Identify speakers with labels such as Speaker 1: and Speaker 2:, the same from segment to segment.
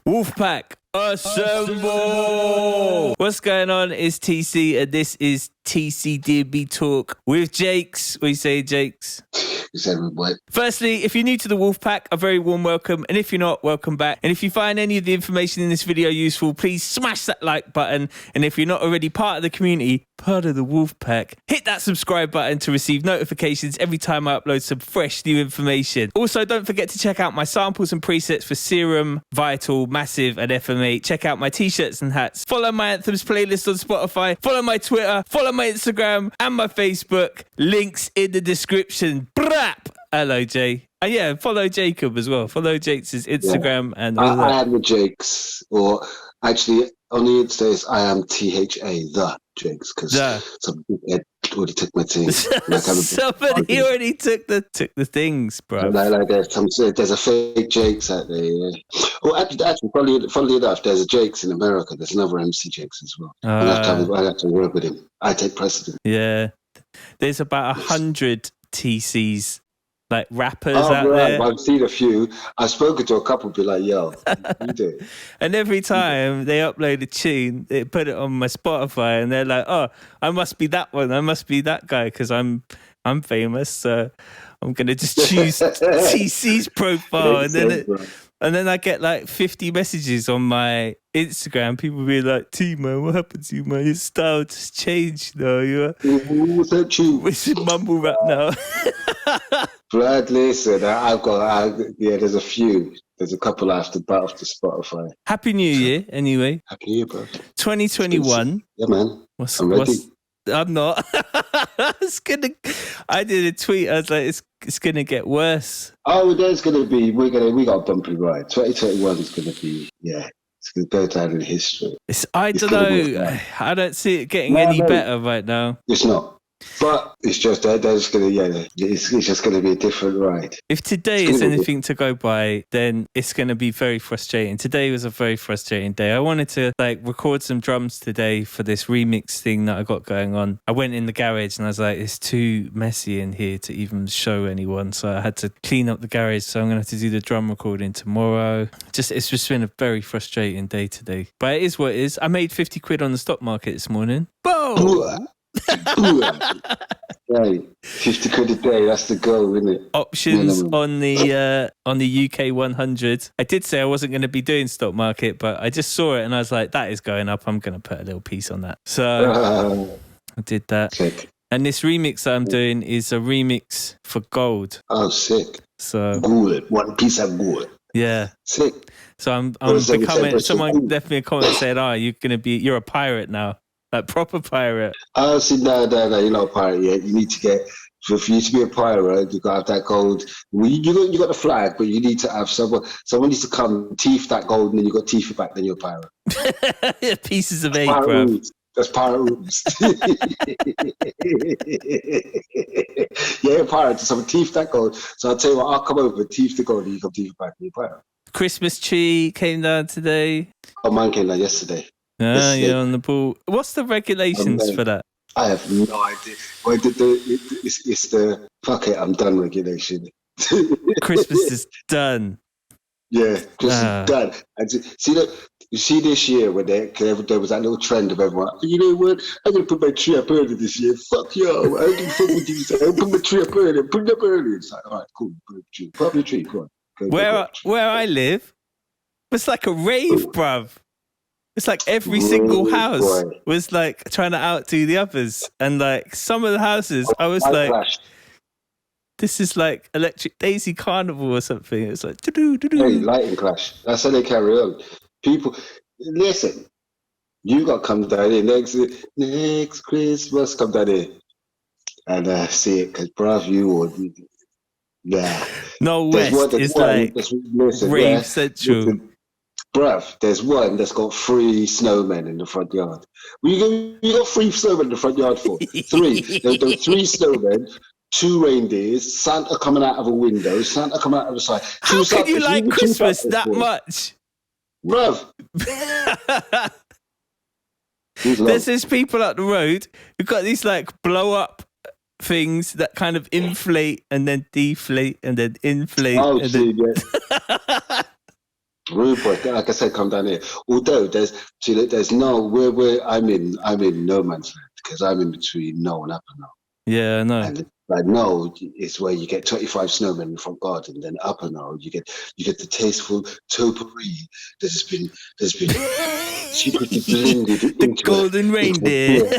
Speaker 1: WOLFPACK, assemble! What's going on? It's TC, and this is TC DnB Talk with Jakes. What do you say, Jakes? Firstly, if you're new to the WOLFPACK, a very warm welcome. And if you're not, welcome back. And if you find any of the information in this video useful, please smash that like button. And if you're not already part of the community, part of the WOLFPACK, hit that subscribe button to receive notifications every time I upload some fresh new information. Also, don't forget to check out my samples and presets for Serum, Vital, Massive, and FMA. Check out my t-shirts and hats. Follow my Anthems playlist on Spotify. Follow my Twitter. Follow my Instagram and my Facebook. Links in the description. Brap! Hello, Jay. And yeah, follow Jacob as well. Follow Jakes' Instagram and all that.
Speaker 2: I am the Jakes, or actually on the Insta I am THA, the Jakes, because some people already took my thing.
Speaker 1: Somebody already took the things, bro.
Speaker 2: There's a fake Jakes out there. Yeah. Well, actually, funnily enough, there's a Jakes in America. There's another MC Jakes as well. I have to work with him. I take precedent.
Speaker 1: Yeah, there's about 100 TCs. Like rappers out there.
Speaker 2: I've seen a few. I've spoken to a couple, be like, yo, you do it.
Speaker 1: And every time they upload a tune, they put it on my Spotify and they're like, oh, I must be that one. I must be that guy because I'm famous. So I'm going to just choose TC's profile. And then I get like 50 messages on my Instagram. People be like, T-Man, what happened to you, man? Your style just changed, though.
Speaker 2: What's that tune?
Speaker 1: It's mumble rap now.
Speaker 2: Brad, listen, there's a few. There's a couple after Spotify.
Speaker 1: Happy New Year, anyway.
Speaker 2: Happy New Year, bro.
Speaker 1: 2021.
Speaker 2: Yeah, man. I'm ready.
Speaker 1: I'm not. I did a tweet. I was like, it's gonna get worse.
Speaker 2: Oh, there's gonna be. We got a bumpy ride. 2021 is gonna be. Yeah, it's gonna go down in history.
Speaker 1: I don't know. I don't see it getting any better right now.
Speaker 2: It's not. But it's just it's just gonna be a different ride.
Speaker 1: If today is anything to go by, then it's gonna be very frustrating. Today was a very frustrating day. I wanted to record some drums today for this remix thing that I got going on. I went in the garage and I was like, it's too messy in here to even show anyone, so I had to clean up the garage. So I'm gonna have to do the drum recording tomorrow. It's just been a very frustrating day today. But it is what it is. I made 50 quid on the stock market this morning. Boom!
Speaker 2: Right, 50 quid a day, that's the goal, isn't it?
Speaker 1: Options on the UK 100. I did say I wasn't going to be doing stock market, but I just saw it and I was like, that is going up. I'm going to put a little piece on that. So I did that.
Speaker 2: Sick.
Speaker 1: And this remix that I'm doing is a remix for gold.
Speaker 2: Oh, sick.
Speaker 1: So
Speaker 2: good. One piece of gold.
Speaker 1: Yeah.
Speaker 2: Sick.
Speaker 1: So I'm becoming, someone left me a comment saying, you're a pirate now. Like proper pirate.
Speaker 2: Oh, see, no, you're not a pirate yet. You need to get, for you to be a pirate, you've got to have that gold. You got the flag, but you need to have someone needs to come, teeth that gold, and then you got teeth it back, then you're a pirate.
Speaker 1: Pieces of egg, bro.
Speaker 2: That's pirate rules. Yeah, pirate, someone teeth that gold. So I'll tell you what, I'll come over, teeth the gold, and you come teeth it back, and you're a pirate. Christmas
Speaker 1: tree came down today.
Speaker 2: Oh, mine came down yesterday.
Speaker 1: You're on the ball. What's the regulations for that?
Speaker 2: I have no idea. Well, it's the fuck it, I'm done regulation.
Speaker 1: Christmas is done.
Speaker 2: Yeah, Christmas is done. And you see this year when there was that little trend of everyone, you know what, I'm going to put my tree up early this year. Fuck yo, I don't give a fuck with you. I'll put my tree up early. Put it up early. It's like, all right, cool. Put up your tree. Come on.
Speaker 1: Where I live, it's like a rave, bruv. It's like every single house was like trying to outdo the others. And like some of the houses, I was like, this is like Electric Daisy Carnival or something. It's like, doo-doo.
Speaker 2: Hey, lighting clash. That's how they carry on. People, listen, you got to come down here next Christmas, come down here and see it. Because, bruv, you would, yeah.
Speaker 1: No, West is like rave central.
Speaker 2: Bruv, there's one that's got 3 snowmen in the front yard. Well, you got 3 snowmen in the front yard for? 3. There were 3 snowmen, 2 reindeers, Santa coming out of a window, Santa coming out of the side.
Speaker 1: How can you like Christmas that much?
Speaker 2: Bruv.
Speaker 1: There's these people up the road who've got these like blow up things that kind of inflate and then deflate and then inflate.
Speaker 2: Oh,
Speaker 1: and
Speaker 2: yeah. Rude boy, like I said, come down here. Although there's no where I'm in no man's land because I'm in between no and up and no.
Speaker 1: Yeah, I know.
Speaker 2: And like no is where you get 25 snowmen in the front garden. Then up and no, you get the tasteful topiary that's been secretly blended into
Speaker 1: the golden reindeer.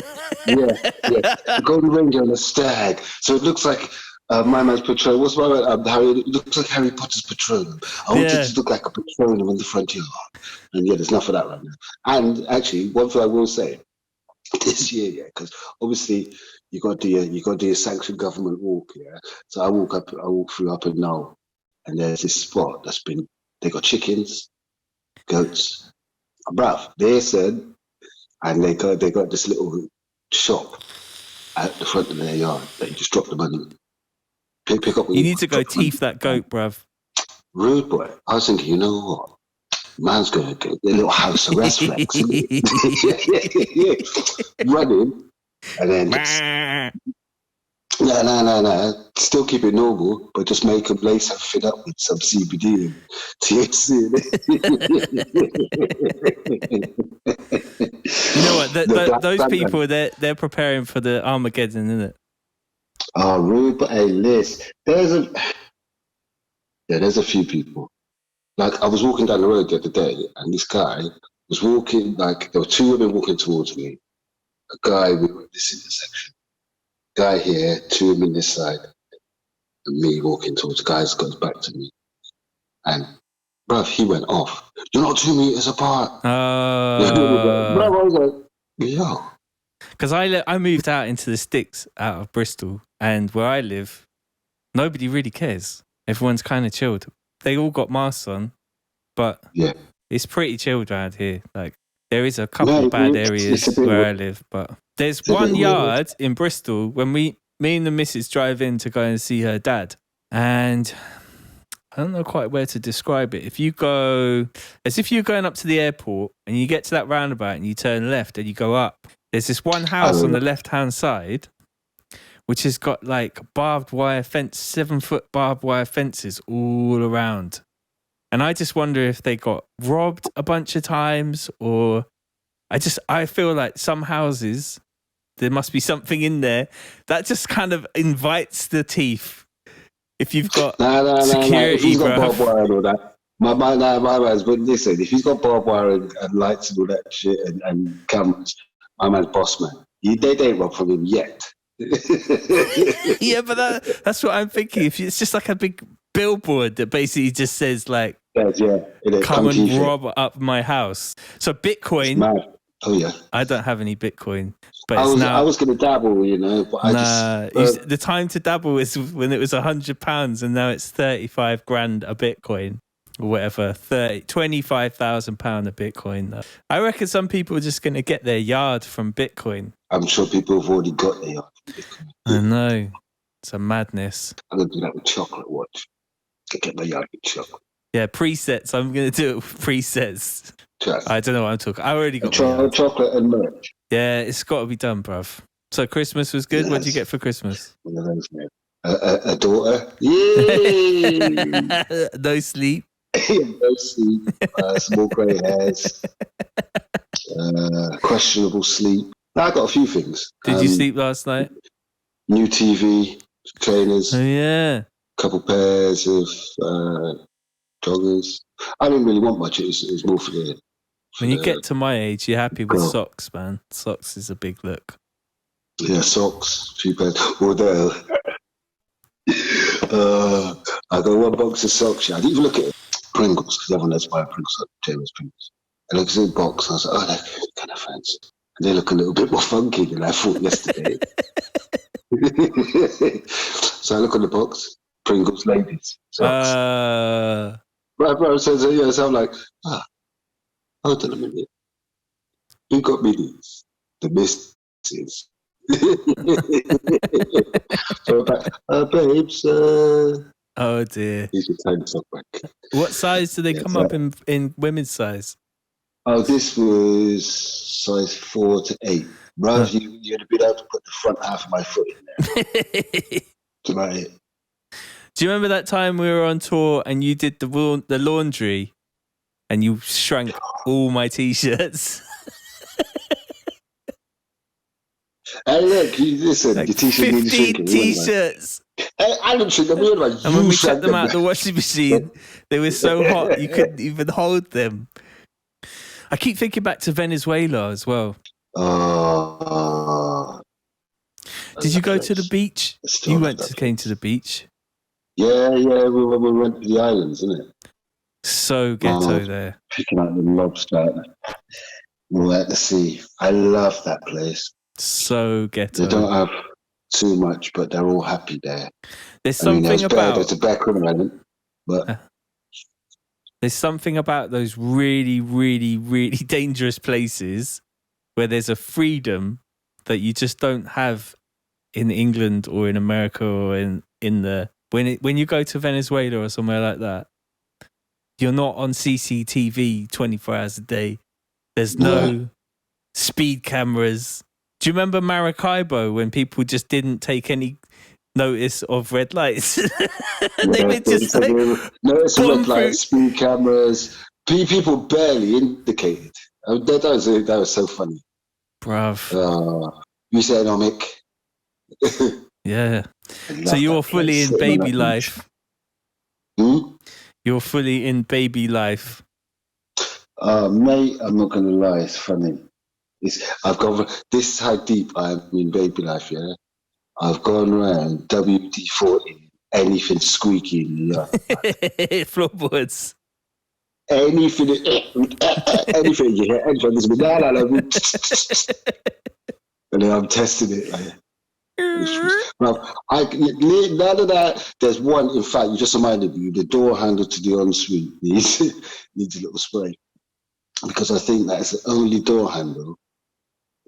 Speaker 2: The golden reindeer and a stag. So it looks like. My man's Patronum. What's my man? Harry? It looks like Harry Potter's Patronum. I want it to look like a Patronum in the front yard. And yeah, there's enough of that right now. And actually, one thing I will say this year, because obviously you got to do a sanctioned government walk, yeah. So I walk through up and now, and there's this spot they got chickens, goats, bruv. They said, and they got this little shop at the front of their yard that you just drop the money. Pick up.
Speaker 1: You need to go teeth that goat, bruv.
Speaker 2: Rude boy. I was thinking, you know what? Man's going to get a little house arrest flex. Running. And then no. Still keep it normal, but just make them lace everything up with some CBD and THC.
Speaker 1: You know what? Those people, they're preparing for the Armageddon, isn't it?
Speaker 2: Oh, rude, but hey, Liz, there's a few people. Like, I was walking down the road the other day, and this guy was walking, like, there were two women walking towards me. A guy with this intersection. Guy here, two women this side, and me walking towards the guy goes back to me. And, bruv, he went off. You're not 2 meters apart. Bruv, I was like, yo.
Speaker 1: Because I moved out into the sticks out of Bristol, and where I live, nobody really cares. Everyone's kind of chilled. They all got masks on, but it's pretty chilled around here. Like, there is a couple of bad areas where I live, but there's one yard in Bristol when me and the missus drive in to go and see her dad, and I don't know quite where to describe it. If you go, as if you're going up to the airport and you get to that roundabout and you turn left and you go up, there's this one house on the left-hand side which has got like barbed wire fence, 7-foot barbed wire fences all around. And I just wonder if they got robbed a bunch of times, or I feel like some houses, there must be something in there that just kind of invites the thief. If you've got security,
Speaker 2: if he's got barbed wire and all that. My man's, but listen, if he's got barbed wire and lights and all that shit and cameras, my man's boss man. They ain't robbed from him yet.
Speaker 1: Yeah, but that's what I'm thinking. If it's just like a big billboard that basically just says like, come and rob up my house. So Bitcoin.
Speaker 2: Oh yeah.
Speaker 1: I don't have any Bitcoin, but
Speaker 2: I was going to dabble, you know, but
Speaker 1: the time to dabble is when it was £100, and now it's 35 grand a Bitcoin. Or whatever, £25,000 a Bitcoin. I reckon some people are just going to get their yard from Bitcoin.
Speaker 2: I'm sure people have already got their yard from Bitcoin.
Speaker 1: I know. It's a madness.
Speaker 2: I'm going to do that with chocolate watch. Get my yard with chocolate.
Speaker 1: Yeah, presets. I'm going to do it with presets.
Speaker 2: Trust.
Speaker 1: I don't know what I'm talking. I already got
Speaker 2: chocolate and merch.
Speaker 1: Yeah, it's got to be done, bruv. So Christmas was good. Yes. What did you get for Christmas?
Speaker 2: A daughter. Yay!
Speaker 1: No sleep.
Speaker 2: No sleep, small grey hairs, questionable sleep. I got a few things.
Speaker 1: Did you sleep last night?
Speaker 2: New TV, trainers.
Speaker 1: Oh yeah.
Speaker 2: Couple pairs of joggers. I didn't really want much. It was more for the.
Speaker 1: When you get to my age, you're happy with socks, man. Socks is a big look.
Speaker 2: Yeah, socks, few pairs. Although I got one box of socks. I didn't even look at it. Pringles, because everyone knows why Pringles, James Pringles. I looked at the box and I was like, they're kind of fancy. And they look a little bit more funky than I thought yesterday. So I look on the box, Pringles ladies socks. My brother says, yes, I'm like, hold on a minute. Who got me these? The missus. So I'm like, babes,
Speaker 1: oh dear.
Speaker 2: You should take this off back.
Speaker 1: What size do they come up in women's size?
Speaker 2: Oh, this was size 4 to 8. Rather, you'd have been able to put the front half of my foot in there. That's about it.
Speaker 1: Do you remember that time we were on tour and you did the laundry and you shrank all my T-shirts.
Speaker 2: Hey, look, listen,
Speaker 1: Like
Speaker 2: your T-shirt needs
Speaker 1: 15
Speaker 2: shrinking.
Speaker 1: T-shirts.
Speaker 2: Hey, I don't shrink them.
Speaker 1: And when we shut them out of the washing machine, they were so hot you couldn't even hold them. I keep thinking back to Venezuela as well. Did you go to the beach? You came to the beach?
Speaker 2: Yeah, we went to the islands, isn't it?
Speaker 1: So ghetto there.
Speaker 2: Picking out the lobster. We're at the sea. I love that place.
Speaker 1: So ghetto.
Speaker 2: They don't have too much, but they're all happy there.
Speaker 1: There's something about...
Speaker 2: There's a bear criminal element, but...
Speaker 1: There's something about those really, really, really dangerous places where there's a freedom that you just don't have in England or in America or in the... When you go to Venezuela or somewhere like that, you're not on CCTV 24 hours a day. There's no speed cameras. Do you remember Maracaibo when people just didn't take any notice of red lights? They were just like...
Speaker 2: Notice of red lights, speed cameras. People barely indicated. That was so funny.
Speaker 1: Bruv.
Speaker 2: You said, Mick.
Speaker 1: Yeah. So you're fully in baby life. You're fully in baby life.
Speaker 2: Mate, I'm not going to lie, it's funny. This is how deep I am in baby life, yeah? I've gone around WD-40, anything squeaky in the yard.
Speaker 1: Floorboards.
Speaker 2: Anything you hear, anything is and then I'm testing it. Like, well, none of that. There's one, in fact, you just reminded me, the door handle to the ensuite needs a little spray. Because I think that's the only door handle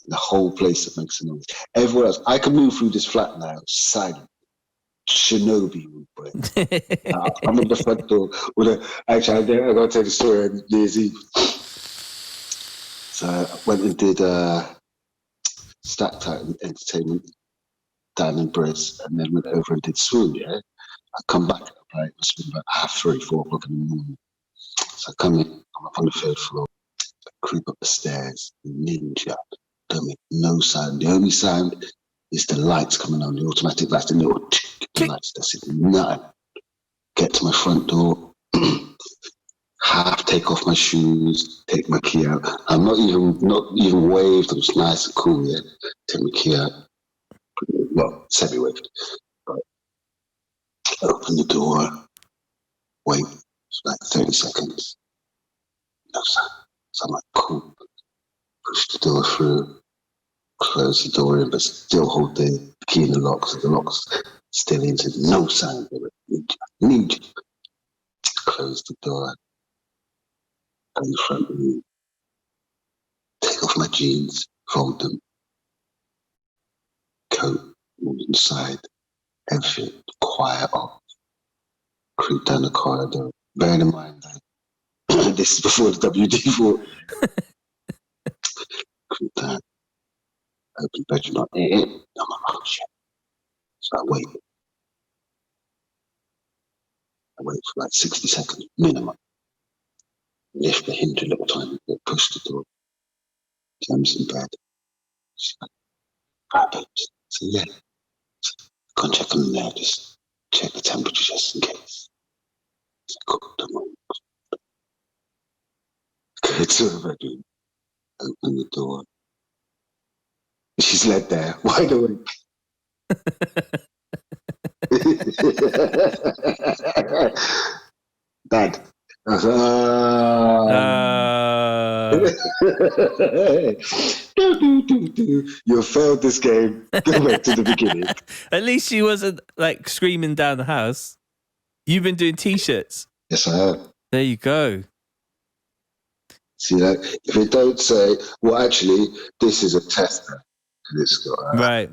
Speaker 2: in the whole place that makes a noise. Everywhere else, I can move through this flat now, silent. Shinobi would break. I'm at the front door actually, I gotta tell the story on New Year's Eve. So I went and did Stacked Out Entertainment down in Bristol, and then went over and did Swoon, yeah? I come back, right, it must have been about 3:30, 4 o'clock in the morning. So I come in, I'm up on the 3rd floor, creep up the stairs, ninja, don't make no sound. The only sound is the lights coming on, the automatic lights, the little lights, that's it, nothing. Get to my front door, take off my shoes, take my key out. I'm not even waved, I'm just nice and cool, yeah? Take my key out. Well, semi-waved. Right. Open the door, wait, it's like 30 seconds. No sound. So I'm like, cool. Push the door through, close the door in, but still hold the key in the lock, so the lock's still in, so no sound. Ninja. Close the door, go in the front room, take off my jeans, fold them, coat, all inside, everything, quiet off, creep down the corridor. Bearing in mind that this is before the WD-40. Creep down, open bedroom, not in it. I'm like, oh shit. So I wait for like 60 seconds minimum. Lift the hinge a little time, push the door. Jumps in bed. She's like, right, babes. So yeah. So, go and check on there, just check the temperature just in case. So cool, don't worry. Go to the bedroom, open the door. She's led there, wide awake. Dad. I was you failed this game. Go back to the beginning.
Speaker 1: At least she wasn't like screaming down the house. You've been doing T-shirts.
Speaker 2: Yes, I have.
Speaker 1: There you go.
Speaker 2: See that? If it don't say, well, actually, this is a tester. It's got,
Speaker 1: right.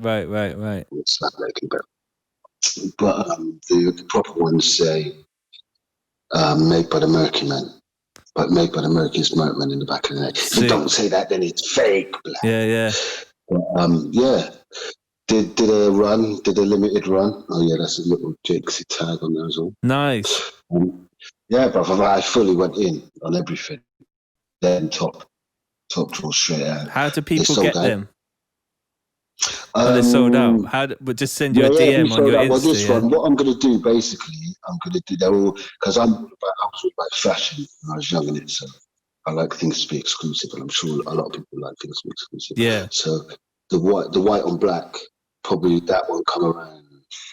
Speaker 2: It's not making better. But the proper ones say made by the Mercury Man. But made by the Mercury Smart Man in the back of the neck. If you don't say that, then it's fake. Black.
Speaker 1: Yeah.
Speaker 2: But, yeah. Did a limited run. Oh, yeah, that's a little Jakesy tag on there as well.
Speaker 1: Nice.
Speaker 2: Yeah, brother, I fully went in on everything. Then top draw straight out.
Speaker 1: How do people get them? They're sold out. But just send you a DM on your Insta.
Speaker 2: Well, this one, what I'm going to do, basically, they're all, because I was all about fashion when I was young in it, so I like things to be exclusive, and I'm sure a lot of people like things to be exclusive.
Speaker 1: Yeah.
Speaker 2: So the white on black, probably that won't come around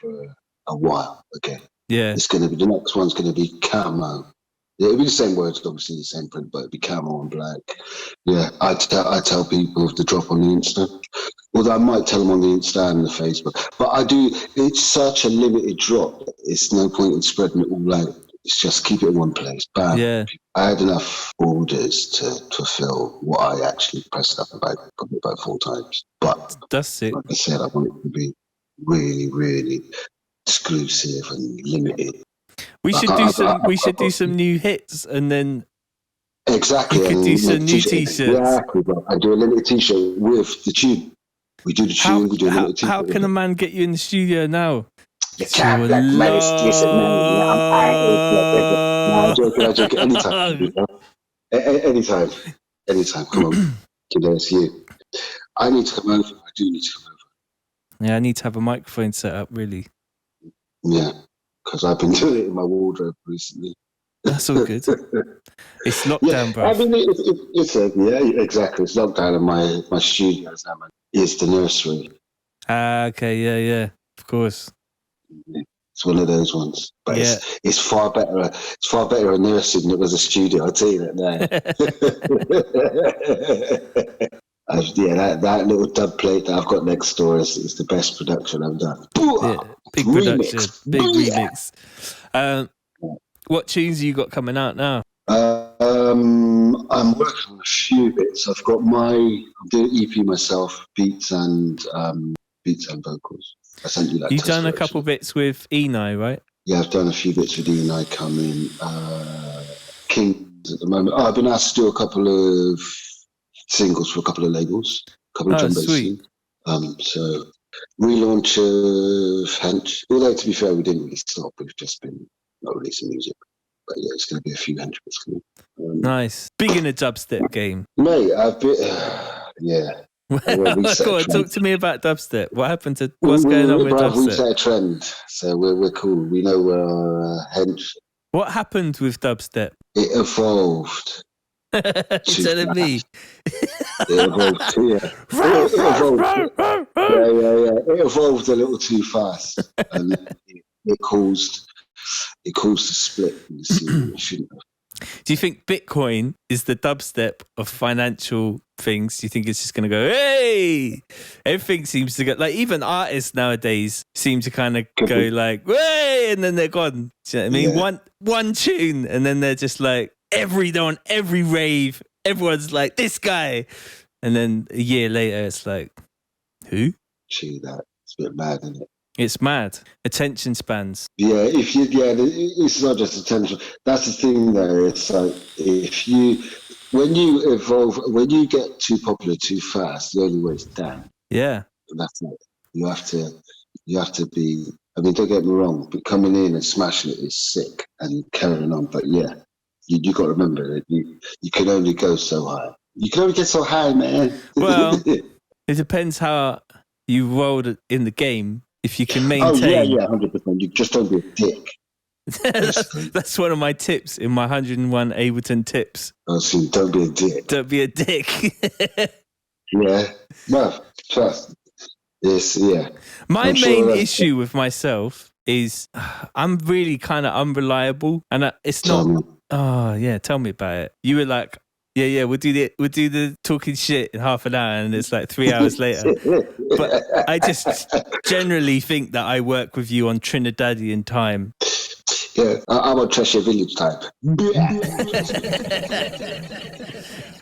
Speaker 2: for a while again.
Speaker 1: Yeah.
Speaker 2: It's going to be, the next one's going to be camo. Yeah, it'll be the same words, obviously the same print, but it'll be camo and black. Yeah, I tell people to drop on the Insta. Although I might tell them on the Insta and the Facebook. But it's such a limited drop. It's no point in spreading it all out. It's just keep it in one place. Bam.
Speaker 1: Yeah.
Speaker 2: I had enough orders to fulfill what I actually pressed up probably about 4 times. But
Speaker 1: that's it.
Speaker 2: Like I said, I want it to be really, really exclusive and limited.
Speaker 1: We should do some new hits, and then
Speaker 2: exactly.
Speaker 1: You could do some new t-shirts.
Speaker 2: Yeah, I do a limited t-shirt with the tune. We do the tune. We do a limited t-shirt.
Speaker 1: How can a man get you in the studio now?
Speaker 2: You can't let listen, man. I'm joking. Anytime. Come on. Today it's you. I need to come over. I do need to come over.
Speaker 1: Yeah, I need to have a microphone set up, really.
Speaker 2: Yeah, because I've been doing it in my wardrobe recently.
Speaker 1: That's all good. It's lockdown, bro.
Speaker 2: I mean, yeah, exactly. It's lockdown, and my studio is the nursery.
Speaker 1: Okay, yeah, of course.
Speaker 2: It's one of those ones, but it's far better. It's far better a nursery than it was a studio. I'll tell you that now. That little dub plate that I've got next door is the best production I've done.
Speaker 1: Yeah, big production, big remix. What tunes you got coming out now?
Speaker 2: I'm working on a few bits. I'm doing EP myself, beats and vocals. I sent you that.
Speaker 1: You've done a couple bits with Enai, right?
Speaker 2: Yeah, I've done a few bits with Enai coming. Kings at the moment. I've been asked to do a couple of singles for a couple of labels, drum bass.
Speaker 1: Sweet.
Speaker 2: So relaunch of Hench. Although to be fair, we didn't really stop. We've just been not releasing music. But yeah, it's going to be a few Hench bits coming.
Speaker 1: Nice. Big in the dubstep game.
Speaker 2: Mate, I've been yeah.
Speaker 1: Go on, talk to me about dubstep. What's going on with dubstep?
Speaker 2: We set a trend, so we're cool. We know we're hench.
Speaker 1: What happened with dubstep?
Speaker 2: It evolved.
Speaker 1: You're telling me?
Speaker 2: It evolved, It evolved a little too fast, and it caused a split in the scene. It shouldn't have.
Speaker 1: Do you think Bitcoin is the dubstep of financial things? Do you think it's just going to go, hey? Everything seems to go, like even artists nowadays seem to kind of go like, hey, and then they're gone. Do you know what I mean? Yeah. One tune, and then they're just like, every rave, everyone's like, this guy. And then a year later, it's like, who?
Speaker 2: Gee, it's a bit mad, isn't it?
Speaker 1: It's mad. Attention spans.
Speaker 2: Yeah, it's not just attention. That's the thing, though. It's like when you evolve, when you get too popular too fast, the only way is down.
Speaker 1: Yeah,
Speaker 2: and that's it. You have to be. I mean, don't get me wrong, but coming in and smashing it is sick and carrying on. But yeah, you got to remember that you can only go so high. You can only get so high, man.
Speaker 1: Well, it depends how you rolled in the game. If you can maintain...
Speaker 2: 100%. You just don't be a dick.
Speaker 1: that's one of my tips in my 101 Ableton tips.
Speaker 2: Oh, see, don't be a dick.
Speaker 1: Don't be a dick.
Speaker 2: Yeah. Well, trust. Yes, yeah.
Speaker 1: My main issue with myself is I'm really kind of unreliable. And it's not... Oh, yeah, tell me about it. You were like... Yeah, we'll do the talking shit in half an hour, and it's like 3 hours later. But I just generally think that I work with you on Trinidadian time.
Speaker 2: Yeah, I'm on Cheshire Village time.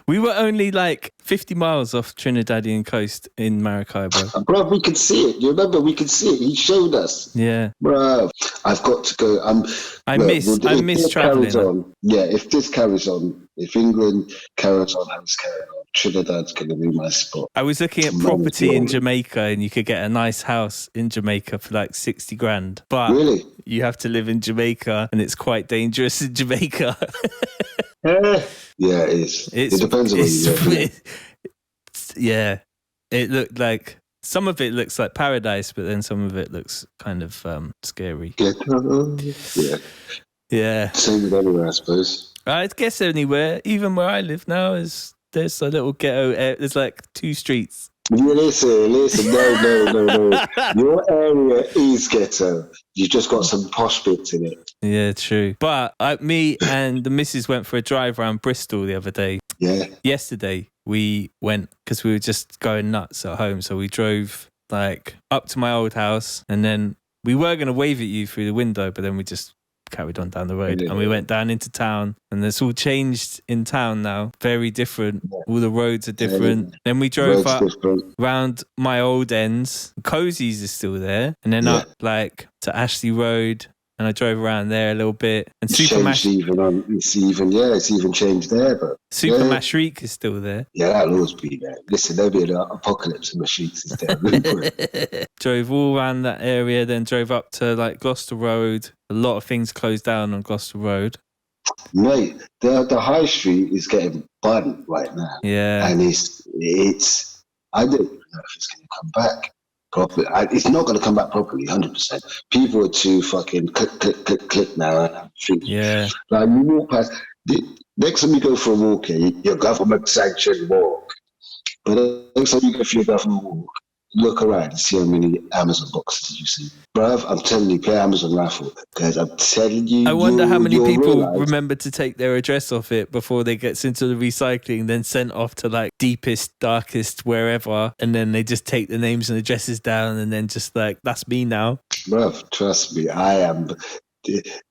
Speaker 1: We were only like 50 miles off Trinidadian coast in Maracaibo.
Speaker 2: Bro, we could see it. You remember? We could see it. He showed us.
Speaker 1: Yeah.
Speaker 2: Bro, I've got to go.
Speaker 1: I miss traveling.
Speaker 2: If this carries on, if England carries on how it's carrying on, Trinidad's going to be my spot.
Speaker 1: I was looking at property in Jamaica, and you could get a nice house in Jamaica for like 60 grand. But
Speaker 2: really?
Speaker 1: You have to live in Jamaica, and it's quite dangerous in Jamaica.
Speaker 2: Yeah, it is. It depends on where you live.
Speaker 1: Yeah, it looked like some of it looks like paradise, but then some of it looks kind of scary. Yeah.
Speaker 2: Same with anywhere, I suppose.
Speaker 1: I guess anywhere, even where I live now, there's a little ghetto. There's like 2 streets.
Speaker 2: Listen, no. Your area is ghetto. You've just got some posh bits in it.
Speaker 1: Yeah, true. But me and the missus went for a drive around Bristol the other day.
Speaker 2: Yeah.
Speaker 1: Yesterday we went because we were just going nuts at home. So we drove like up to my old house, and then we were going to wave at you through the window, but then we just carried on down the road, and we went down into town, and it's all changed in town now. Very different. All the roads are different. Then we drove up round my old ends. Cozy's is still there, and then up like to Ashley Road, and I drove around there a little bit. And
Speaker 2: it's even changed there, but
Speaker 1: Super Mashreek is still there.
Speaker 2: Yeah, that'll always be there. Listen, there'll be an apocalypse in Mashreek's is there.
Speaker 1: Drove all around that area, then drove up to like Gloucester Road. A lot of things closed down on Gloucester Road.
Speaker 2: Mate, the high street is getting burned right now.
Speaker 1: Yeah,
Speaker 2: and it's. I don't know if it's going to come back properly. It's not going to come back properly, 100%. People are too fucking click now.
Speaker 1: Yeah,
Speaker 2: like you walk past. Next time you go for a walk, your government sanctioned walk. But next time you go for your government walk, look around and see how many Amazon boxes you see. Bruv, I'm telling you, play Amazon raffle, because I'm telling you.
Speaker 1: I wonder how many people remember to take their address off it before they get into the recycling, then sent off to like deepest, darkest, wherever, and then they just take the names and addresses down, and then just like, that's me now.
Speaker 2: Bruv, trust me, I am.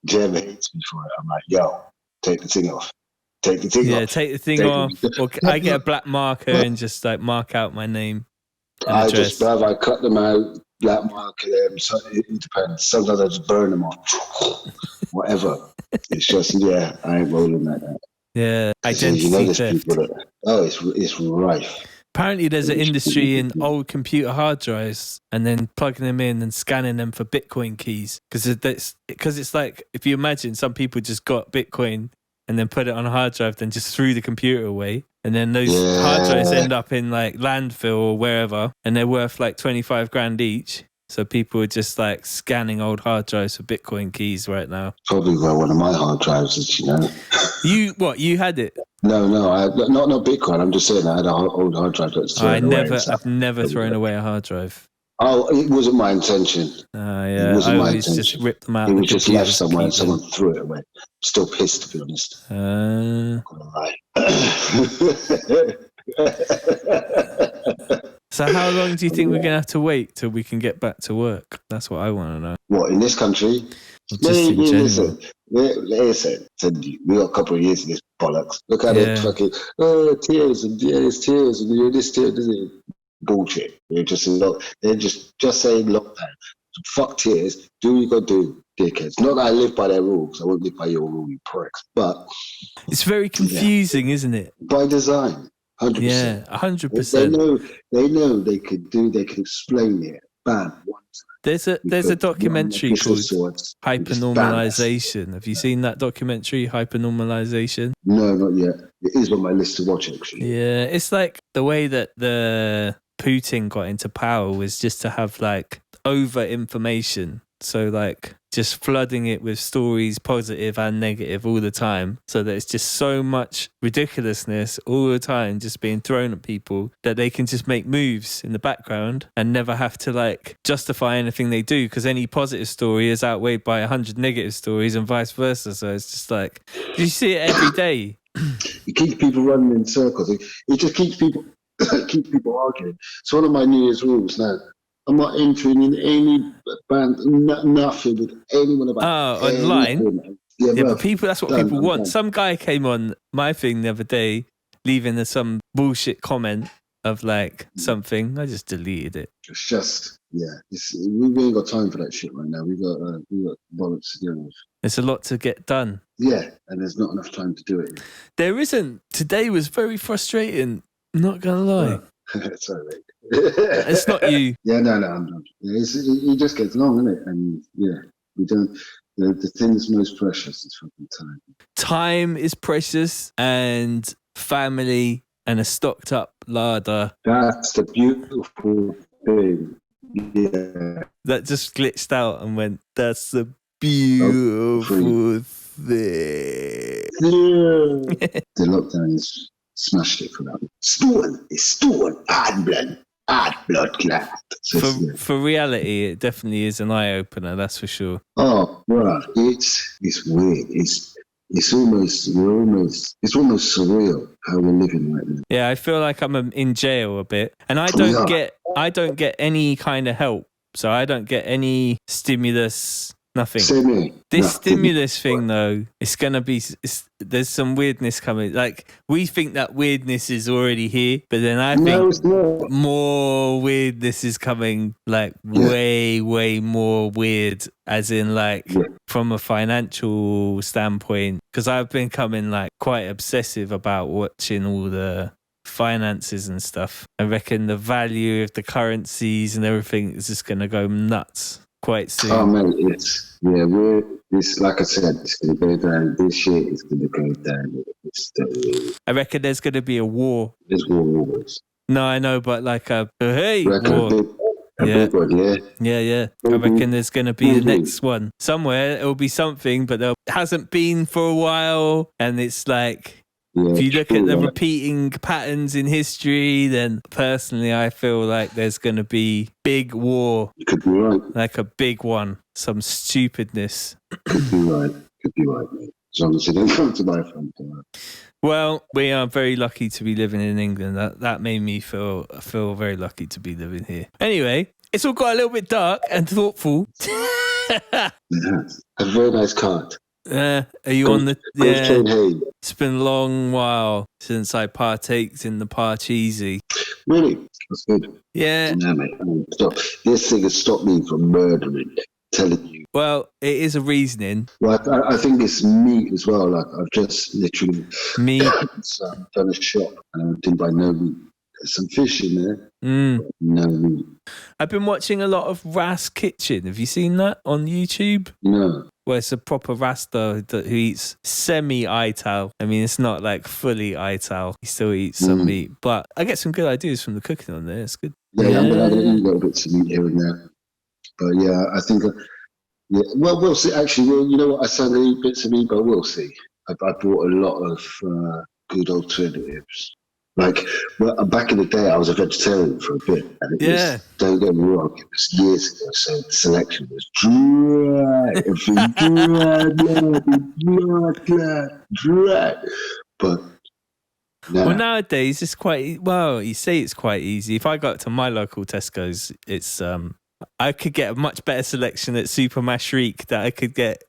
Speaker 2: Jem hates me for it. I'm like, yo, take the thing off. Take the thing off.
Speaker 1: Yeah, take the thing off. Or I get a black marker and just like mark out my name.
Speaker 2: I cut them out, black marker them. So it depends. Sometimes I just burn them off. Whatever. It's just, I ain't rolling like that.
Speaker 1: Yeah, identity theft.
Speaker 2: It's rife.
Speaker 1: Apparently there's an industry in old computer hard drives and then plugging them in and scanning them for Bitcoin keys. Because it's like, if you imagine some people just got Bitcoin and then put it on a hard drive, then just threw the computer away. And then those hard drives end up in like landfill or wherever, and they're worth like 25 grand each. So people are just like scanning old hard drives for Bitcoin keys right now.
Speaker 2: Probably where one of my hard drives is,
Speaker 1: You had it?
Speaker 2: No, not Bitcoin. I'm just saying I had an old hard drive that's thrown away.
Speaker 1: I've never thrown away a hard drive.
Speaker 2: Oh, it wasn't my intention.
Speaker 1: Yeah, I always just ripped them out.
Speaker 2: It was just left somewhere and someone threw it away. Still pissed, to be honest.
Speaker 1: So how long do you think we're going to have to wait till we can get back to work? That's what I want to know.
Speaker 2: What, in this country? Listen, we got a couple of years of this bollocks. Look at it, fucking, tears, and you're this tear, bullshit. They're just saying lockdown. Fuck tears. Do what you got to do, dickheads. Not that I live by their rules. I won't live by your rule, you pricks. But
Speaker 1: it's very confusing, isn't it?
Speaker 2: By design, 100%.
Speaker 1: Yeah, 100%.
Speaker 2: They know they could explain it. Bam.
Speaker 1: There's a documentary called Hypernormalization. Have you seen that documentary, Hypernormalization?
Speaker 2: No, not yet. It is on my list to watch, actually.
Speaker 1: Yeah, it's like the way that the Putin got into power was just to have like over information. So like just flooding it with stories, positive and negative all the time. So that it's just so much ridiculousness all the time just being thrown at people that they can just make moves in the background and never have to like justify anything they do, because any positive story is outweighed by 100 negative stories and vice versa. So it's just like, you see it every day.
Speaker 2: It keeps people running in circles. It just keeps people arguing. It's one of my New Year's rules now. I'm not entering in any band, nothing with anyone about
Speaker 1: online.
Speaker 2: Yeah,
Speaker 1: but people, that's what people want. Some guy came on my thing the other day, leaving some bullshit comment of like something. I just deleted it.
Speaker 2: It's just, we ain't got time for that shit right now. We got bollocks to deal with.
Speaker 1: There's a lot to get done.
Speaker 2: Yeah, and there's not enough time to do it.
Speaker 1: There isn't. Today was very frustrating. Not gonna lie.
Speaker 2: Sorry, mate.
Speaker 1: It's not you.
Speaker 2: Yeah, no, I'm not. It just gets long, isn't it? And yeah, we don't. The thing that's most precious is fucking time.
Speaker 1: Time is precious, and family, and a stocked up larder.
Speaker 2: That's the beautiful thing. Yeah.
Speaker 1: That just glitched out and went, that's the beautiful thing.
Speaker 2: Yeah. The lockdown has smashed it for that. Stolen, hard blood clot.
Speaker 1: For reality, it definitely is an eye opener. That's for sure.
Speaker 2: Oh, bro, it's weird. It's almost surreal how we're living right now.
Speaker 1: Yeah, I feel like I'm in jail a bit, and I don't get any kind of help. So I don't get any stimulus. Nothing. This stimulus thing, though, it's going to be... there's some weirdness coming. Like, we think that weirdness is already here, but then I think more weirdness is coming, like, way, way more weird, as in, like, from a financial standpoint. Because I've been becoming, like, quite obsessive about watching all the finances and stuff. I reckon the value of the currencies and everything is just going to go nuts quite soon.
Speaker 2: Oh mate, it's like I said, it's gonna go down. This shit is gonna go down.
Speaker 1: I reckon there's gonna be a war.
Speaker 2: There's wars.
Speaker 1: No, I know, but like war.
Speaker 2: Big one,
Speaker 1: yeah. I reckon there's gonna be the next one somewhere. It'll be something, but there hasn't been for a while, and it's like. If you look at the repeating patterns in history, then personally I feel like there's going to be big war.
Speaker 2: You could be right.
Speaker 1: Like a big one. Some stupidness.
Speaker 2: Could be right, mate. As long as you don't come to my front door.
Speaker 1: Well, we are very lucky to be living in England. That made me feel very lucky to be living here. Anyway, it's all got a little bit dark and thoughtful.
Speaker 2: Yeah, a very nice card.
Speaker 1: Are you on the... Yeah, it's been a long while since I partaked in the Parcheesi.
Speaker 2: Really? That's good.
Speaker 1: Yeah.
Speaker 2: No, mate. This thing has stopped me from murdering, telling you.
Speaker 1: Well, it is a reasoning.
Speaker 2: Well, I think it's meat as well. Like, I've just literally...
Speaker 1: Meat?
Speaker 2: done a shop, and I didn't buy no meat. There's some fish in there. No meat.
Speaker 1: I've been watching a lot of Ras Kitchen. Have you seen that on YouTube?
Speaker 2: No.
Speaker 1: Well, it's a proper Rasta who eats semi-ital. I mean, it's not like fully ital. He still eats some meat. But I get some good ideas from the cooking on there. It's good.
Speaker 2: Yeah, I'm going to eat little bits of meat here and there. But yeah, I think... well, we'll see. Actually, you know what? I said I eat bits of meat, but we'll see. I bought a lot of good alternatives. Like, back in the day, I was a vegetarian for a bit. And it was, don't get me wrong, it was years ago, so the selection was dry. But now,
Speaker 1: well, nowadays, it's quite, well, you say it's quite easy. If I got to my local Tesco's, it's, I could get a much better selection at Super Mashreek that I could get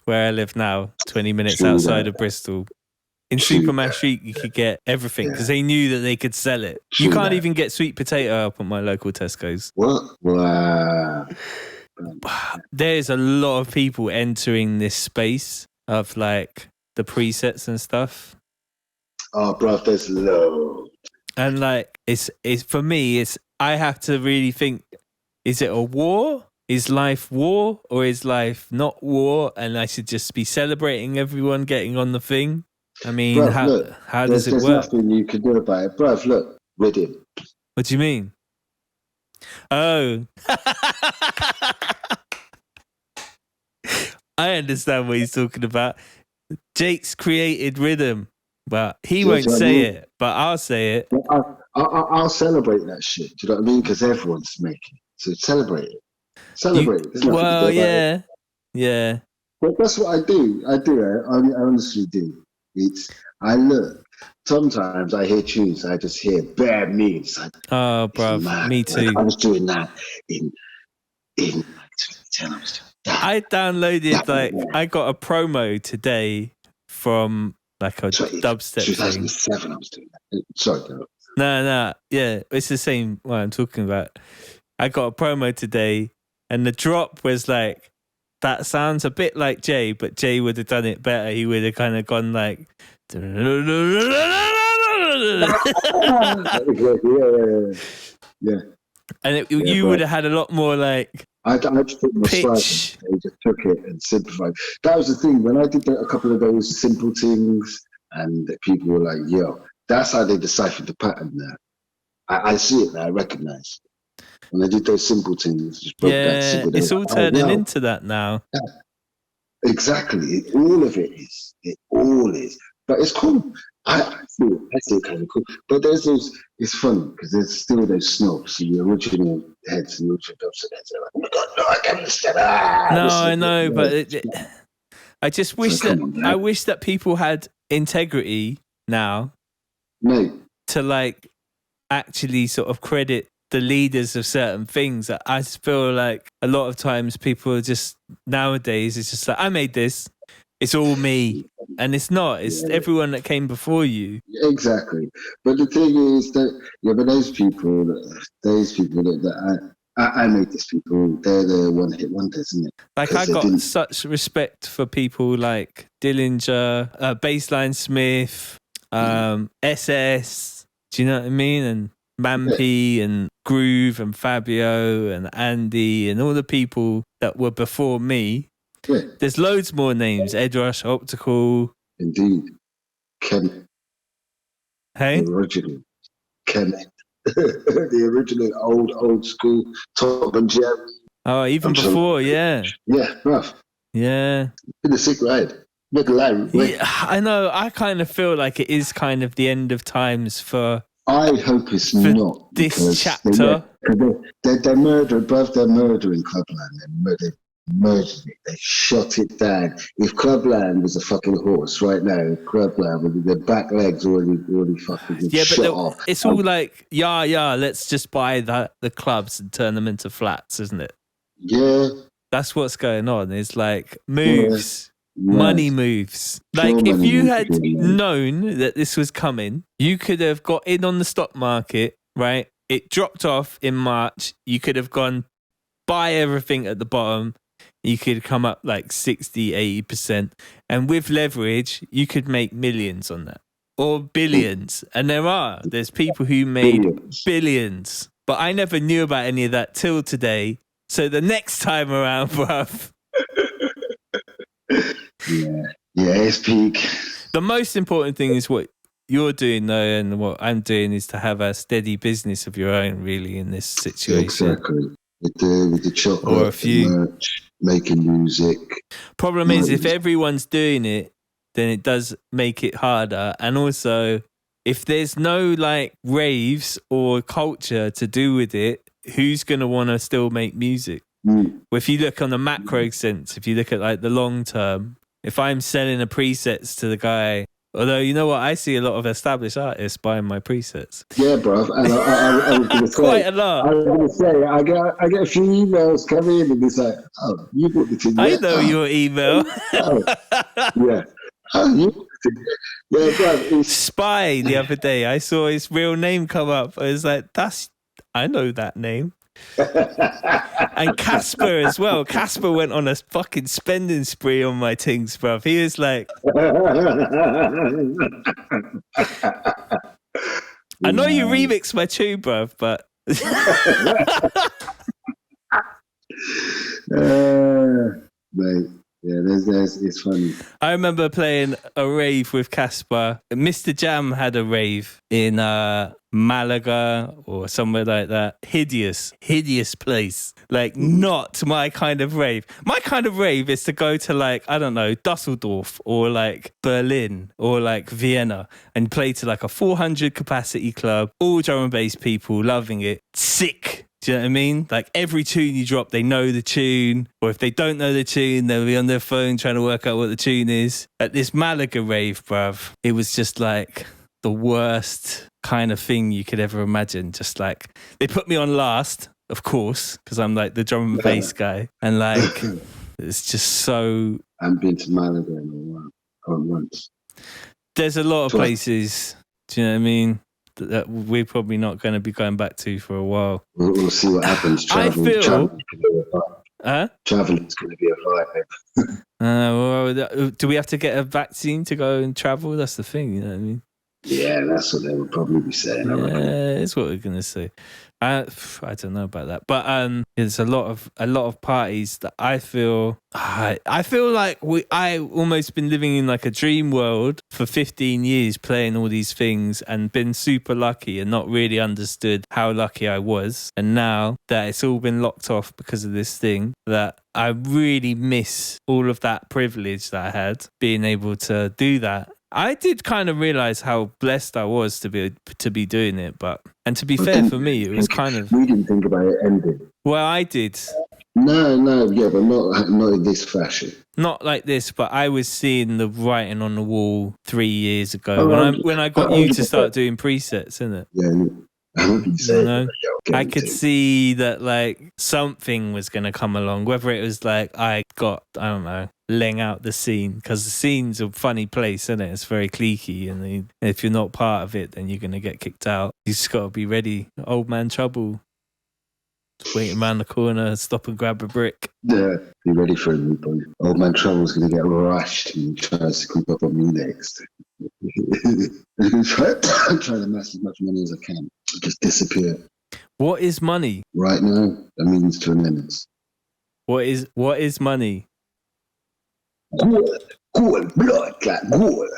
Speaker 1: where I live now, 20 minutes outside of Bristol. In Super Mashreek, you could get everything because they knew that they could sell it. You can't even get sweet potato up at my local Tesco's.
Speaker 2: What? Wow.
Speaker 1: There's a lot of people entering this space of like the presets and stuff.
Speaker 2: Oh, bro, there's loads.
Speaker 1: And like, it's for me, it's I have to really think: is it a war? Is life war or is life not war? And I should just be celebrating everyone getting on the thing. I mean,
Speaker 2: bruv,
Speaker 1: how does it work?
Speaker 2: There's nothing you can do about it. Bruv, look, Riddim.
Speaker 1: What do you mean? Oh. I understand what he's talking about. Jake's created rhythm, but he won't say it, but I'll say it.
Speaker 2: I'll celebrate that shit. Do you know what I mean? Because everyone's making it. So celebrate it. Celebrate it.
Speaker 1: Well, yeah. Yeah.
Speaker 2: But that's what I do. I honestly do. I look. Sometimes I hear tunes. I just hear bare memes. Like,
Speaker 1: oh, bruv, me too.
Speaker 2: Like I was doing that in 2010. I was doing that.
Speaker 1: I downloaded I got a promo today from like a dubstep
Speaker 2: 2007.
Speaker 1: thing.
Speaker 2: I was doing that. Sorry, no.
Speaker 1: No, yeah, it's the same. What I'm talking about. I got a promo today, and the drop was like. That sounds a bit like Jay, but Jay would have done it better. He would have kind of gone like,
Speaker 2: Yeah.
Speaker 1: And you would have had a lot more like
Speaker 2: I took my pitch. They just took it and simplified. That was the thing. When I did a couple of those simple things and people were like, yo, that's how they deciphered the pattern now. I see it now, I recognize. When I did those simple things, just broke that simple.
Speaker 1: It's all turning into that now.
Speaker 2: Yeah. Exactly. All of it is. It all is. But it's cool. I feel kind of cool. But there's those, it's fun because there's still those snobs, the original heads and original dubstep heads. They're like, oh my God, no, I can't understand.
Speaker 1: No, I know, but I just wish I wish that people had integrity now.
Speaker 2: Mate.
Speaker 1: To like actually sort of credit the leaders of certain things. I just feel like a lot of times people are just, nowadays, it's just like, I made this. It's all me. And it's not. It's everyone that came before you.
Speaker 2: Exactly. But the thing is that, but those people that I made these people, they're the one-hit wonders, isn't it?
Speaker 1: Like, I got such respect for people like Dillinger, Baseline Smith, SS, do you know what I mean? And Mampy and Groove and Fabio and Andy and all the people that were before me. Yeah. There's loads more names. Ed Rush, Optical.
Speaker 2: Indeed. Kemet.
Speaker 1: Hey?
Speaker 2: The original. Kemet. The original old school Top and Jerry.
Speaker 1: Oh, even before, yeah.
Speaker 2: Yeah, rough.
Speaker 1: Yeah.
Speaker 2: Been a sick ride.
Speaker 1: Yeah, I know. I kind of feel like it is kind of the end of times for...
Speaker 2: I hope it's not.
Speaker 1: This chapter.
Speaker 2: They're murdering, bruv, they're murdering Clubland. They murdered it. They shot it down. If Clubland was a fucking horse right now, Clubland would be their back legs already fucking shot off.
Speaker 1: It's all like, let's just buy the clubs and turn them into flats, isn't it?
Speaker 2: Yeah.
Speaker 1: That's what's going on. It's like moves. Yeah. Money moves. Like, if you had known that this was coming, you could have got in on the stock market, right? It dropped off in March. You could have gone buy everything at the bottom. You could come up like 60, 80%. And with leverage, you could make millions on that. Or billions. And there's people who made billions. But I never knew about any of that till today. So the next time around, bruv.
Speaker 2: Yeah, it's peak.
Speaker 1: The most important thing is what you're doing, though, and what I'm doing is to have a steady business of your own, really, in this situation.
Speaker 2: Exactly. With the chocolate, or a few merch, making music.
Speaker 1: Problem is, if everyone's doing it, then it does make it harder. And also, if there's no like raves or culture to do with it, who's going to want to still make music? Well, if you look on the macro sense, if you look at like the long term, if I'm selling the presets to the guy, although you know what, I see a lot of established artists buying my presets.
Speaker 2: Yeah, bro. And I was going to say,
Speaker 1: quite a lot.
Speaker 2: I was going to say, I get a few emails coming in and it's like, oh, you bought the thing.
Speaker 1: I know your email.
Speaker 2: Yeah. Oh, you bought the thing. Yeah, bro.
Speaker 1: Spy the other day, I saw his real name come up. I was like, I know that name. And Casper as well. Casper went on a fucking spending spree on my things, bruv. He was like, I know you remixed my tune, bruv, but
Speaker 2: mate. Yeah, there's it's funny.
Speaker 1: I remember playing a rave with Casper. Mr. Jam had a rave in Malaga or somewhere like that. Hideous place. Like, not my kind of rave. My kind of rave is to go to like, I don't know, Dusseldorf or like Berlin or like Vienna and play to like a 400 capacity club. All drum and bass people loving it. Sick. Do you know what I mean? Like, every tune you drop, they know the tune. Or if they don't know the tune, they'll be on their phone trying to work out what the tune is. At this Malaga rave, bruv, it was just like the worst kind of thing you could ever imagine. Just like, they put me on last, of course, because I'm like the drum and bass guy. And like, it's just so...
Speaker 2: I haven't been to Malaga in a while. Once.
Speaker 1: There's a lot of places, do you know what I mean, that we're probably not going to be going back to for a while.
Speaker 2: We'll see what happens. Traveling's going to be a vibe.
Speaker 1: Well, do we have to get a vaccine to go and travel? That's the thing, you know what I mean?
Speaker 2: Yeah, that's what they would probably be saying.
Speaker 1: Yeah, it's what we're gonna say. I don't know about that, but there's a lot of parties that I feel like I almost been living in like a dream world for 15 years, playing all these things and been super lucky and not really understood how lucky I was. And now that it's all been locked off because of this thing, that I really miss all of that privilege that I had, being able to do that. I did kind of realize how blessed I was to be doing it, and to be fair for me, it was kind of.
Speaker 2: We didn't think about it ending.
Speaker 1: Well, I did.
Speaker 2: No, yeah, but not in this fashion.
Speaker 1: Not like this, but I was seeing the writing on the wall 3 years ago when I got you to start doing presets, isn't it?
Speaker 2: Yeah.
Speaker 1: I could see that like something was going to come along, whether it was like I don't know, laying out the scene, because the scene's a funny place, isn't it? It's very cliquey, and if you're not part of it, then you're going to get kicked out. You just got to be ready. Old man trouble. Just waiting around the corner, stop and grab a brick.
Speaker 2: Yeah, be ready for it, boy. Old man trouble's going to get rushed and tries to creep up on me next. I'm trying to amass as much money as I can. Just disappear.
Speaker 1: What is money?
Speaker 2: Right now, that means to an end.
Speaker 1: What is money?
Speaker 2: Gold, blood, like gold.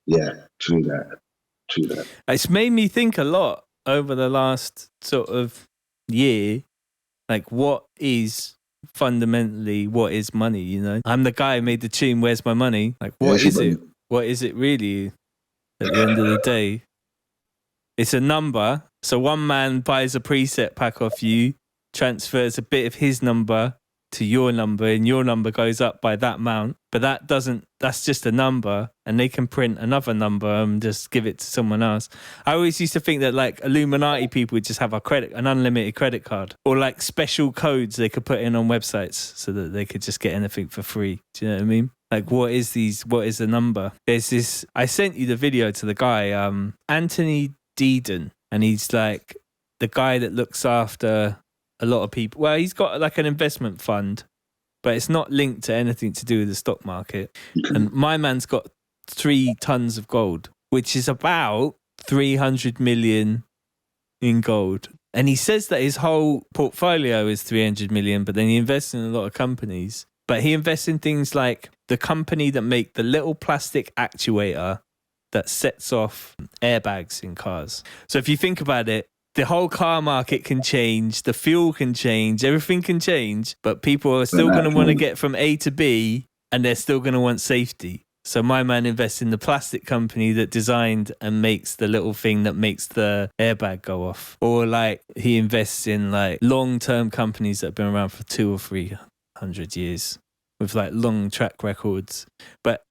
Speaker 2: Yeah, true that.
Speaker 1: It's made me think a lot over the last sort of year. Like, what is fundamentally, what is money, you know? I'm the guy who made the tune, Where's My Money? Like, what is it? What is it really at the end of the day? It's a number. So one man buys a preset pack off you, transfers a bit of his number to your number, and your number goes up by that amount. But that's just a number, and they can print another number and just give it to someone else. I always used to think that like Illuminati people would just have an unlimited credit card, or like special codes they could put in on websites so that they could just get anything for free. Do you know what I mean? Like, what is the number? There's this, I sent you the video to the guy, Anthony Deedon, and he's like the guy that looks after a lot of people. Well, he's got like an investment fund, but it's not linked to anything to do with the stock market. And my man's got 3 tons of gold, which is about 300 million in gold. And he says that his whole portfolio is 300 million, but then he invests in a lot of companies. But he invests in things like the company that make the little plastic actuator that sets off airbags in cars. So if you think about it, the whole car market can change, the fuel can change, everything can change, but people are still going to want to get from A to B, and they're still going to want safety. So my man invests in the plastic company that designed and makes the little thing that makes the airbag go off. Or like he invests in like long-term companies that have been around for 200 or 300 years with like long track records. But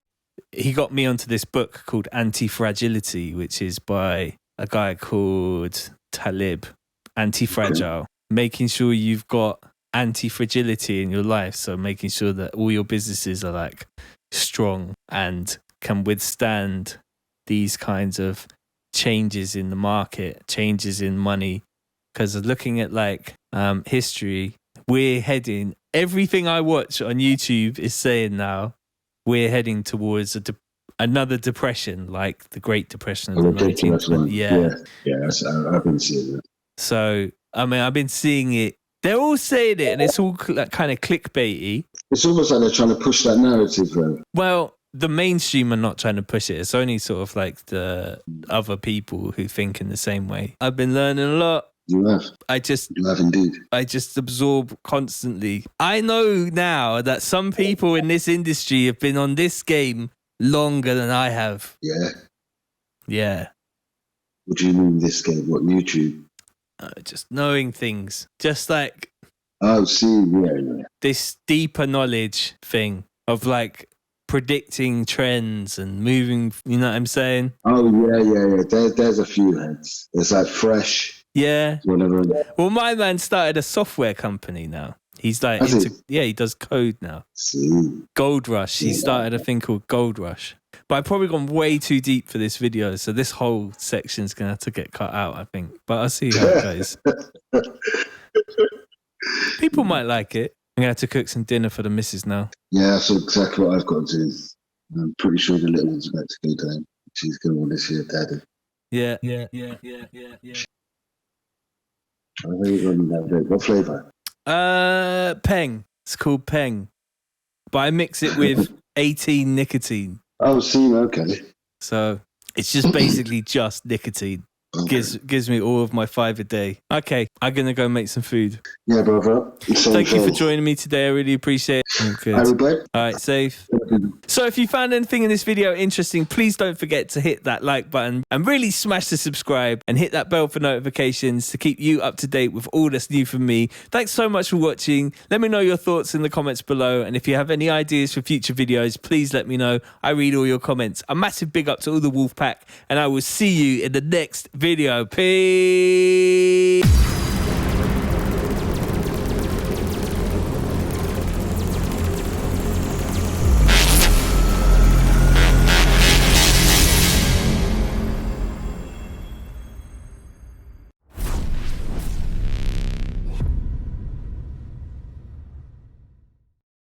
Speaker 1: he got me onto this book called Anti-Fragility, which is by a guy called Talib. Anti-Fragile. Making sure you've got anti-fragility in your life. So making sure that all your businesses are like strong and can withstand these kinds of changes in the market, changes in money. Because looking at like history, we're heading, everything I watch on YouTube is saying now, we're heading towards another depression, like the Great Depression of the 1920s.
Speaker 2: Yeah, I've been seeing that.
Speaker 1: So, I mean, I've been seeing it. They're all saying it, and it's all like kind of clickbaity.
Speaker 2: It's almost like they're trying to push that narrative, though.
Speaker 1: Well, the mainstream are not trying to push it. It's only sort of like the other people who think in the same way. I've been learning a lot.
Speaker 2: You have. You have indeed.
Speaker 1: I just absorb constantly. I know now that some people in this industry have been on this game longer than I have.
Speaker 2: Yeah.
Speaker 1: Yeah.
Speaker 2: What do you mean this game? What, YouTube?
Speaker 1: Just knowing things. Just like...
Speaker 2: Oh, see, yeah.
Speaker 1: This deeper knowledge thing of like predicting trends and moving, you know what I'm saying?
Speaker 2: Oh, yeah. There's a few heads. There's like Fresh.
Speaker 1: Yeah.
Speaker 2: Whatever.
Speaker 1: Well, my man started a software company now. He's like, he does code now.
Speaker 2: See.
Speaker 1: Gold Rush. He started a thing called Gold Rush. But I've probably gone way too deep for this video, so this whole section's going to have to get cut out, I think. But I'll see how it goes. People might like it. I'm going to have to cook some dinner for the missus now.
Speaker 2: Yeah, that's exactly what I've got to do. I'm pretty sure the little one's about to go down. She's going to want to see her daddy.
Speaker 1: Yeah.
Speaker 2: What flavour?
Speaker 1: Peng. It's called Peng. But I mix it with 18 nicotine.
Speaker 2: Oh, see, okay.
Speaker 1: So it's just basically just nicotine.
Speaker 2: Okay.
Speaker 1: Gives me all of my 5 a day. Okay, I'm going to go make some food.
Speaker 2: Yeah, brother.
Speaker 1: Thank you for joining me today. I really appreciate it. Good. All right, safe. So if you found anything in this video interesting, please don't forget to hit that like button and really smash the subscribe and hit that bell for notifications to keep you up to date with all that's new from me. Thanks so much for watching. Let me know your thoughts in the comments below. And if you have any ideas for future videos, please let me know. I read all your comments. A massive big up to all the Wolfpack, and I will see you in the next video. Peace.